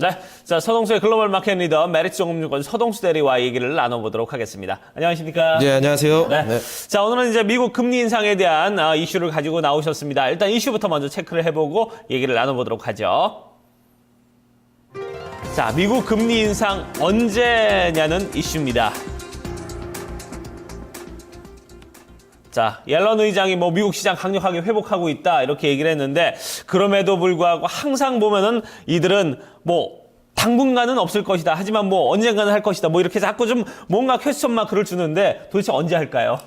네, 자 서동수의 글로벌 마켓 리더 메리츠증권 서동수 대리와 얘기를 나눠보도록 하겠습니다. 안녕하십니까? 네, 안녕하세요. 네. 네. 자, 오늘은 이제 미국 금리 인상에 대한 이슈를 가지고 나오셨습니다. 일단 이슈부터 먼저 체크를 해보고 얘기를 나눠보도록 하죠. 자, 미국 금리 인상 언제냐는 이슈입니다. 자, 옐런 의장이 뭐 미국 시장 강력하게 회복하고 있다 이렇게 얘기를 했는데 그럼에도 불구하고 항상 보면은 이들은 뭐 당분간은 없을 것이다. 하지만 뭐 언젠가는 할 것이다. 뭐 이렇게 자꾸 좀 뭔가 퀘스천 마크를 주는데 도대체 언제 할까요?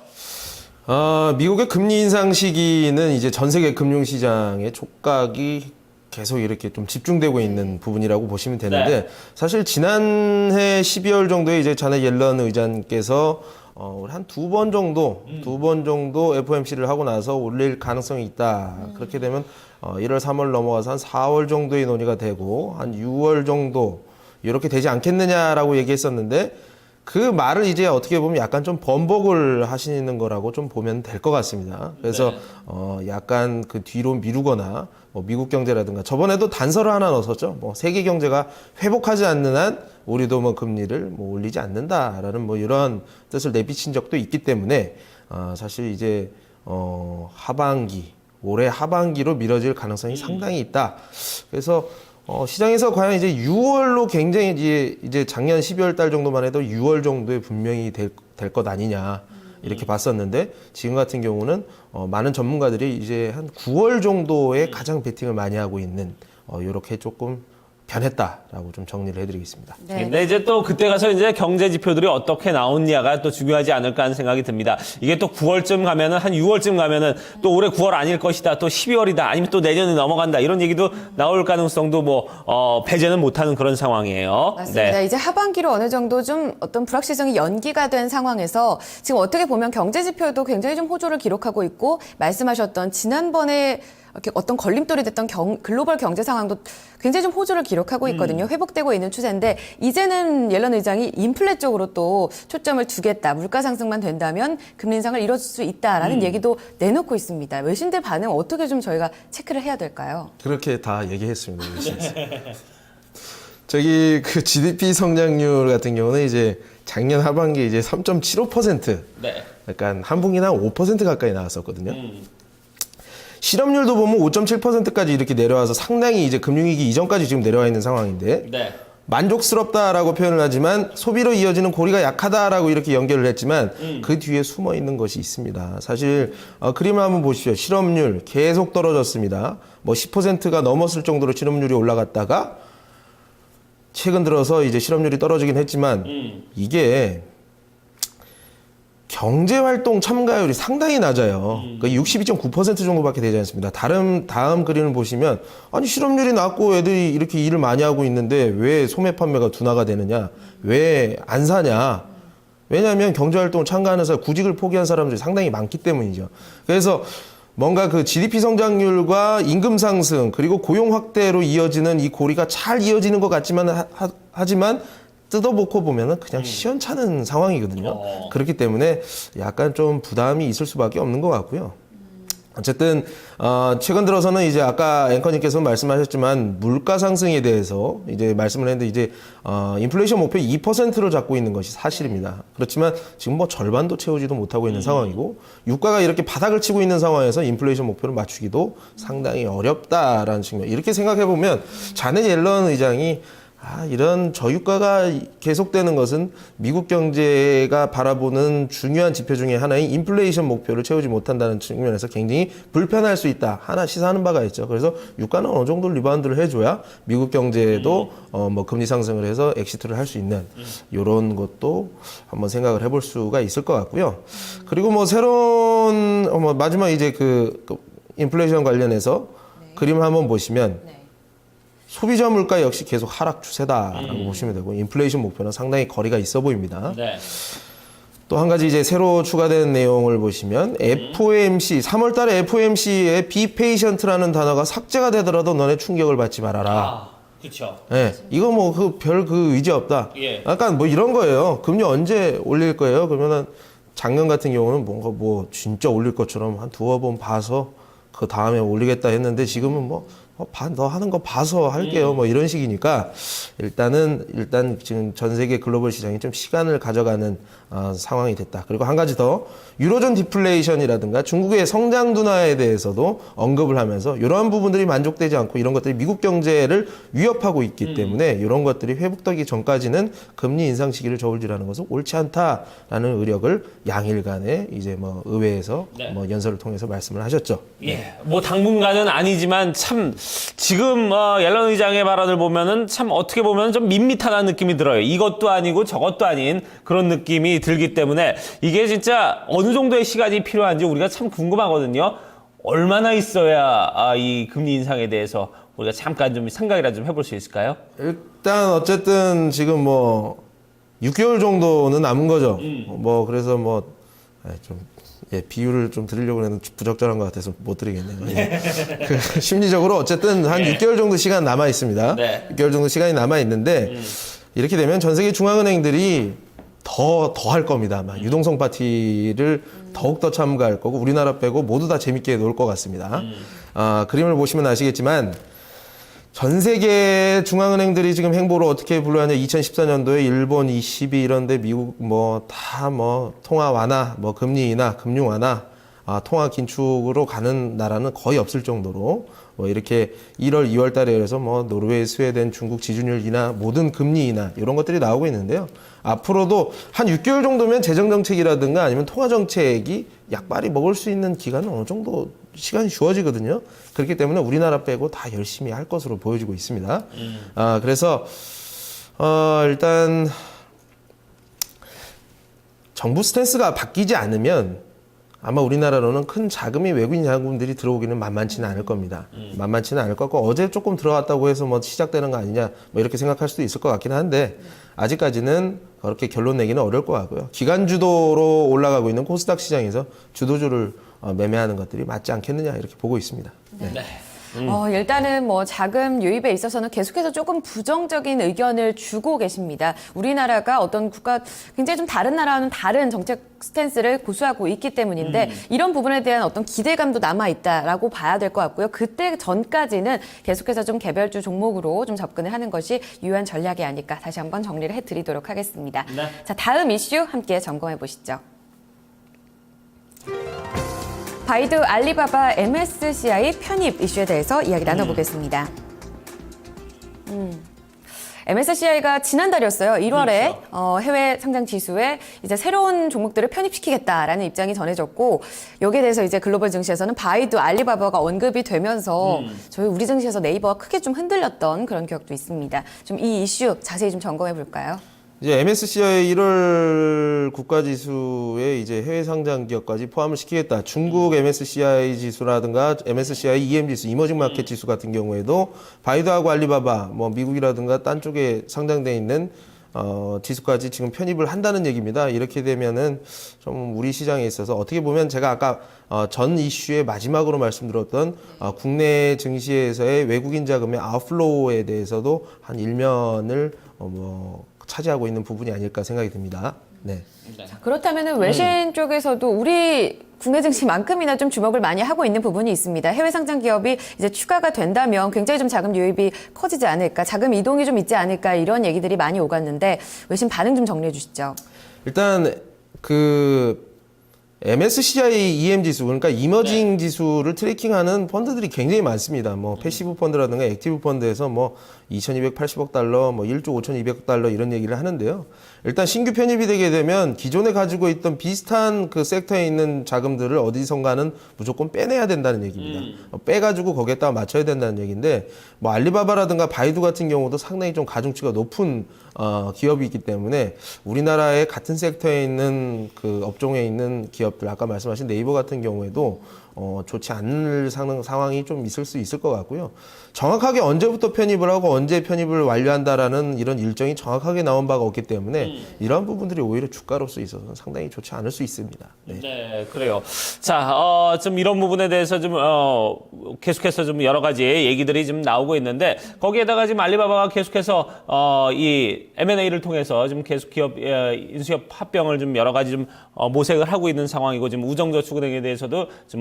미국의 금리 인상 시기는 이제 전 세계 금융시장의 촉각이 계속 이렇게 좀 집중되고 있는 부분이라고 보시면 되는데 네. 사실 지난해 12월 정도에 이제 자넷 옐런 의장께서 한 두 번 정도 FOMC를 하고 나서 올릴 가능성이 있다. 그렇게 되면 1월, 3월 넘어가서 한 4월 정도의 논의가 되고 한 6월 정도 이렇게 되지 않겠느냐라고 얘기했었는데 그 말을 이제 어떻게 보면 약간 좀 번복을 하시는 거라고 좀 보면 될 것 같습니다. 그래서 네. 약간 그 뒤로 미루거나 뭐 미국 경제라든가 저번에도 단서를 하나 넣었었죠. 뭐 세계 경제가 회복하지 않는 한 우리도 뭐 금리를 뭐 올리지 않는다라는 뭐 이런 뜻을 내비친 적도 있기 때문에 사실 이제 하반기 올해 하반기로 미뤄질 가능성이 상당히 있다. 그래서 시장에서 과연 이제 6월로 굉장히 이제 작년 12월 달 정도만 해도 6월 정도에 분명히 될 것 아니냐 이렇게 봤었는데 지금 같은 경우는 많은 전문가들이 이제 한 9월 정도에 가장 베팅을 많이 하고 있는 이렇게 조금 변했다라고 좀 정리를 해드리겠습니다. 네. 근데 이제 또 그때 가서 이제 경제 지표들이 어떻게 나오냐가 또 중요하지 않을까 하는 생각이 듭니다. 이게 또 9월쯤 가면은 한 6월쯤 가면은 또 올해 9월 아닐 것이다. 또 12월이다. 아니면 또 내년에 넘어간다. 이런 얘기도 나올 가능성도 뭐 배제는 못하는 그런 상황이에요. 맞습니다. 네. 이제 하반기로 어느 정도 좀 어떤 불확실성이 연기가 된 상황에서 지금 어떻게 보면 경제 지표도 굉장히 좀 호조를 기록하고 있고 말씀하셨던 지난번에 이렇게 어떤 걸림돌이 됐던 글로벌 경제 상황도 굉장히 좀 호조를 기록하고 있거든요. 회복되고 있는 추세인데 이제는 옐런 의장이 인플레 쪽으로 또 초점을 두겠다. 물가 상승만 된다면 금리 인상을 이뤄줄 수 있다라는 얘기도 내놓고 있습니다. 외신들 반응 어떻게 좀 저희가 체크를 해야 될까요? 그렇게 다 얘기했습니다. 저기 그 GDP 성장률 같은 경우는 이제 작년 하반기 이제 3.75%. 네. 약간 한 분기나 5% 가까이 나왔었거든요. 실업률도 보면 5.7%까지 이렇게 내려와서 상당히 이제 금융위기 이전까지 지금 내려와 있는 상황인데 네. 만족스럽다라고 표현을 하지만 소비로 이어지는 고리가 약하다라고 이렇게 연결을 했지만 그 뒤에 숨어 있는 것이 있습니다. 사실 그림을 한번 보십시오. 실업률 계속 떨어졌습니다. 뭐 10%가 넘었을 정도로 실업률이 올라갔다가 최근 들어서 이제 실업률이 떨어지긴 했지만 이게 경제활동 참가율이 상당히 낮아요. 그러니까 62.9% 정도밖에 되지 않습니다. 다음 그림을 보시면 아니 실업률이 낮고 애들이 이렇게 일을 많이 하고 있는데 왜 소매 판매가 둔화가 되느냐? 왜 안 사냐? 왜냐하면 경제활동을 참가하는 사람, 구직을 포기한 사람들이 상당히 많기 때문이죠. 그래서 뭔가 그 GDP 성장률과 임금 상승 그리고 고용 확대로 이어지는 이 고리가 잘 이어지는 것 같지만 하지만 뜯어보고 보면은 그냥 시원찮은 상황이거든요. 그렇기 때문에 약간 좀 부담이 있을 수밖에 없는 것 같고요. 어쨌든 최근 들어서는 이제 아까 앵커님께서 말씀하셨지만 물가 상승에 대해서 이제 말씀을 했는데 이제 인플레이션 목표 2%를 잡고 있는 것이 사실입니다. 그렇지만 지금 뭐 절반도 채우지도 못하고 있는 상황이고 유가가 이렇게 바닥을 치고 있는 상황에서 인플레이션 목표를 맞추기도 상당히 어렵다라는 측면. 이렇게 생각해 보면 자넷 옐런 의장이 이런 저유가가 계속되는 것은 미국 경제가 바라보는 중요한 지표 중에 하나인 인플레이션 목표를 채우지 못한다는 측면에서 굉장히 불편할 수 있다. 하나 시사하는 바가 있죠. 그래서 유가는 어느 정도 리바운드를 해줘야 미국 경제도 뭐 금리 상승을 해서 엑시트를 할 수 있는 이런 것도 한번 생각을 해볼 수가 있을 것 같고요. 그리고 뭐 새로운 마지막 이제 그 인플레이션 관련해서 그림을 한번 보시면. 소비자 물가 역시 계속 하락 추세다라고 보시면 되고 인플레이션 목표는 상당히 거리가 있어 보입니다. 네. 또 한 가지 이제 새로 추가된 내용을 보시면 FOMC 3월 달에 FOMC에 be patient라는 단어가 삭제가 되더라도 너네 충격을 받지 말아라. 그렇죠. 네, 이거 뭐 그 의지 없다. 예. 약간 뭐 이런 거예요. 금리 언제 올릴 거예요? 그러면은 작년 같은 경우는 뭔가 뭐 진짜 올릴 것처럼 한 두어 번 봐서 그 다음에 올리겠다 했는데 지금은 뭐 너 하는 거 봐서 할게요. 뭐 이런 식이니까 일단 지금 전 세계 글로벌 시장이 좀 시간을 가져가는 상황이 됐다. 그리고 한 가지 더 유로존 디플레이션이라든가 중국의 성장 둔화에 대해서도 언급을 하면서 이러한 부분들이 만족되지 않고 이런 것들이 미국 경제를 위협하고 있기 때문에 이런 것들이 회복되기 전까지는 금리 인상 시기를 저울질하는 것은 옳지 않다라는 의력을 양일 간에 이제 뭐 의회에서 네. 뭐 연설을 통해서 말씀을 하셨죠. 예, 뭐 당분간은 아니지만 참 지금 옐런 의장의 발언을 보면은 참 어떻게 보면 좀 밋밋하다는 느낌이 들어요. 이것도 아니고 저것도 아닌 그런 느낌이 들기 때문에 이게 진짜 어느 정도의 시간이 필요한지 우리가 참 궁금하거든요. 얼마나 있어야 이 금리 인상에 대해서 우리가 잠깐 좀 생각이라도 좀 해볼 수 있을까요? 일단 어쨌든 지금 뭐 6개월 정도는 남은 거죠. 뭐 그래서 비유를 좀 드리려고 했는데 부적절한 것 같아서 못 드리겠네요. 예. 심리적으로 어쨌든 한 6개월 정도 시간 남아 있습니다. 네. 6개월 정도 시간이 남아 있는데 이렇게 되면 전 세계 중앙은행들이 더 할 겁니다. 아마 유동성 파티를 더욱 더 참가할 거고 우리나라 빼고 모두 다 재밌게 놀 것 같습니다. 그림을 보시면 아시겠지만 전 세계 중앙은행들이 지금 행보를 어떻게 분류하냐. 2014년도에 일본, ECB 이런데 미국 다 통화 완화, 금리 인하, 금융 완화, 통화 긴축으로 가는 나라는 거의 없을 정도로 이렇게 1월, 2월 달에 그래서 노르웨이, 스웨덴, 중국 지준율 인하, 모든 금리 인하 이런 것들이 나오고 있는데요. 앞으로도 한 6개월 정도면 재정 정책이라든가 아니면 통화 정책이 약발이 먹을 수 있는 기간은 어느 정도 시간이 주어지거든요. 그렇기 때문에 우리나라 빼고 다 열심히 할 것으로 보여지고 있습니다. 그래서 일단 정부 스탠스가 바뀌지 않으면 아마 우리나라로는 큰 자금이 외국인 자금들이 들어오기는 만만치는 않을 겁니다. 만만치는 않을 것 같고 어제 조금 들어왔다고 해서 시작되는 거 아니냐 이렇게 생각할 수도 있을 것 같긴 한데 아직까지는 그렇게 결론 내기는 어려울 것 같고요. 기관 주도로 올라가고 있는 코스닥 시장에서 주도주를 매매하는 것들이 맞지 않겠느냐 이렇게 보고 있습니다. 네. 일단은 자금 유입에 있어서는 계속해서 조금 부정적인 의견을 주고 계십니다. 우리나라가 어떤 국가, 굉장히 좀 다른 나라와는 다른 정책 스탠스를 고수하고 있기 때문인데 이런 부분에 대한 어떤 기대감도 남아있다라고 봐야 될 것 같고요. 그때 전까지는 계속해서 좀 개별주 종목으로 좀 접근을 하는 것이 유효한 전략이 아닐까 다시 한번 정리를 해드리도록 하겠습니다. 네. 자, 다음 이슈 함께 점검해 보시죠. 바이두, 알리바바, MSCI 편입 이슈에 대해서 이야기 나눠보겠습니다. MSCI가 지난달이었어요. 1월에 그렇죠. 해외 상장 지수에 이제 새로운 종목들을 편입시키겠다라는 입장이 전해졌고 여기에 대해서 이제 글로벌 증시에서는 바이두, 알리바바가 언급이 되면서 우리 증시에서 네이버가 크게 좀 흔들렸던 그런 기억도 있습니다. 좀 이 이슈 자세히 좀 점검해 볼까요? 이제 MSCI 1월 국가지수에 이제 해외 상장 기업까지 포함을 시키겠다. 중국 MSCI 지수라든가 MSCI EM 지수, 이머징 마켓 지수 같은 경우에도 바이두하고 알리바바, 미국이라든가 딴 쪽에 상장돼 있는 지수까지 지금 편입을 한다는 얘기입니다. 이렇게 되면은 좀 우리 시장에 있어서 어떻게 보면 제가 아까 전 이슈의 마지막으로 말씀드렸던 국내 증시에서의 외국인 자금의 아웃플로우에 대해서도 한 일면을 차지하고 있는 부분이 아닐까 생각이 듭니다. 네. 자, 그렇다면 외신 쪽에서도 우리 국내 증시만큼이나 좀 주목을 많이 하고 있는 부분이 있습니다. 해외 상장 기업이 이제 추가가 된다면 굉장히 좀 자금 유입이 커지지 않을까, 자금 이동이 좀 있지 않을까 이런 얘기들이 많이 오갔는데 외신 반응 좀 정리해 주시죠. 일단 MSCI EM 지수, 그러니까 이머징 지수를 트래킹하는 펀드들이 굉장히 많습니다. 패시브 펀드라든가 액티브 펀드에서 2,280억 달러, 1조 5,200억 달러 이런 얘기를 하는데요. 일단 신규 편입이 되게 되면 기존에 가지고 있던 비슷한 그 섹터에 있는 자금들을 어디선가는 무조건 빼내야 된다는 얘기입니다. 빼가지고 거기에다가 맞춰야 된다는 얘기인데, 알리바바라든가 바이두 같은 경우도 상당히 좀 가중치가 높은 기업이 있기 때문에 우리나라의 같은 섹터에 있는 그 업종에 있는 기업들, 아까 말씀하신 네이버 같은 경우에도 좋지 않을 상황이 좀 있을 수 있을 것 같고요. 정확하게 언제부터 편입을 하고 언제 편입을 완료한다라는 이런 일정이 정확하게 나온 바가 없기 때문에 이러한 부분들이 오히려 주가로서 있어서는 상당히 좋지 않을 수 있습니다. 네, 네, 그래요. 자, 좀 이런 부분에 대해서 좀 계속해서 좀 여러 가지 얘기들이 좀 나오고 있는데 거기에다가 지금 알리바바가 계속해서 이 M&A를 통해서 좀 계속 기업 인수협 합병을 좀 여러 가지 좀 모색을 하고 있는 상황이고 지금 우정저축은행에 대해서도 좀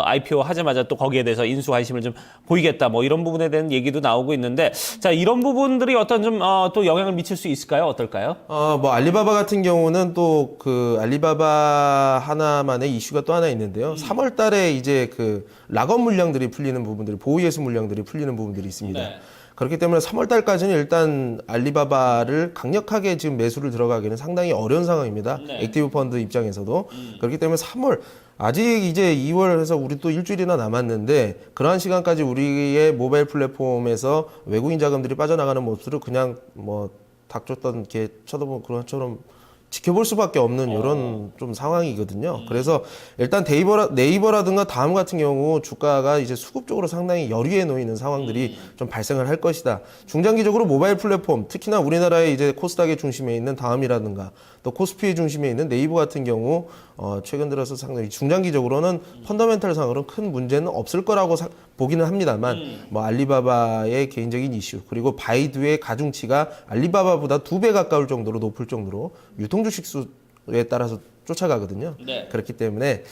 IPO 하자마자 또 거기에 대해서 인수 관심을 좀 보이겠다 뭐 이런 부분에 대한 얘기도 나오고 있는데 자 이런 부분들이 어떤 좀 또 영향을 미칠 수 있을까요? 어떨까요? 뭐 알리바바 같은 경우는 또 그 알리바바 하나만의 이슈가 또 하나 있는데요. 3월 달에 이제 그 락업 물량들이 풀리는 부분들이 보호예수 물량들이 풀리는 부분들이 있습니다. 네. 그렇기 때문에 3월 달까지는 일단 알리바바를 강력하게 지금 매수를 들어가기는 상당히 어려운 상황입니다. 네. 액티브 펀드 입장에서도. 그렇기 때문에 3월 아직 이제 2월에서 우리 또 일주일이나 남았는데 그러한 시간까지 우리의 모바일 플랫폼에서 외국인 자금들이 빠져나가는 모습을 그냥 뭐 닥쳤던 게 쳐다보면 그런 것처럼 지켜볼 수밖에 없는 이런 좀 상황이거든요. 그래서 일단 네이버라든가 다음 같은 경우 주가가 이제 수급적으로 상당히 열의에 놓이는 상황들이 좀 발생을 할 것이다. 중장기적으로 모바일 플랫폼, 특히나 우리나라의 이제 코스닥의 중심에 있는 다음이라든가 또 코스피의 중심에 있는 네이버 같은 경우 최근 들어서 상당히 중장기적으로는 펀더멘탈상으로는 큰 문제는 없을 거라고 보기는 합니다만 뭐 알리바바의 개인적인 이슈 그리고 바이두의 가중치가 알리바바보다 2배 가까울 정도로 높을 정도로 유통 주식 수에 따라서 쫓아가거든요. 네. 그렇기 때문에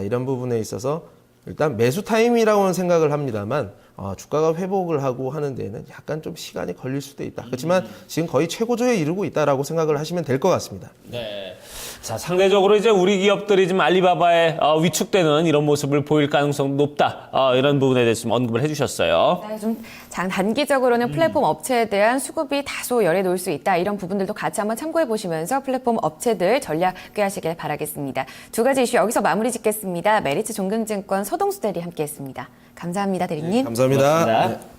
이런 부분에 있어서 일단 매수 타임이라고는 생각을 합니다만 주가가 회복을 하고 하는 데에는 약간 좀 시간이 걸릴 수도 있다. 그렇지만 지금 거의 최고조에 이르고 있다라고 생각을 하시면 될 것 같습니다. 네. 자, 상대적으로 이제 우리 기업들이 좀 알리바바에 위축되는 이런 모습을 보일 가능성 높다. 이런 부분에 대해서 좀 언급을 해주셨어요. 네, 좀 단기적으로는 플랫폼 업체에 대한 수급이 다소 열에 놓일 수 있다. 이런 부분들도 같이 한번 참고해 보시면서 플랫폼 업체들 전략 꾀하시길 바라겠습니다. 두 가지 이슈 여기서 마무리 짓겠습니다. 메리츠 종근증권 서동수 대리 함께했습니다. 감사합니다, 대리님. 감사합니다. 고맙습니다. 네.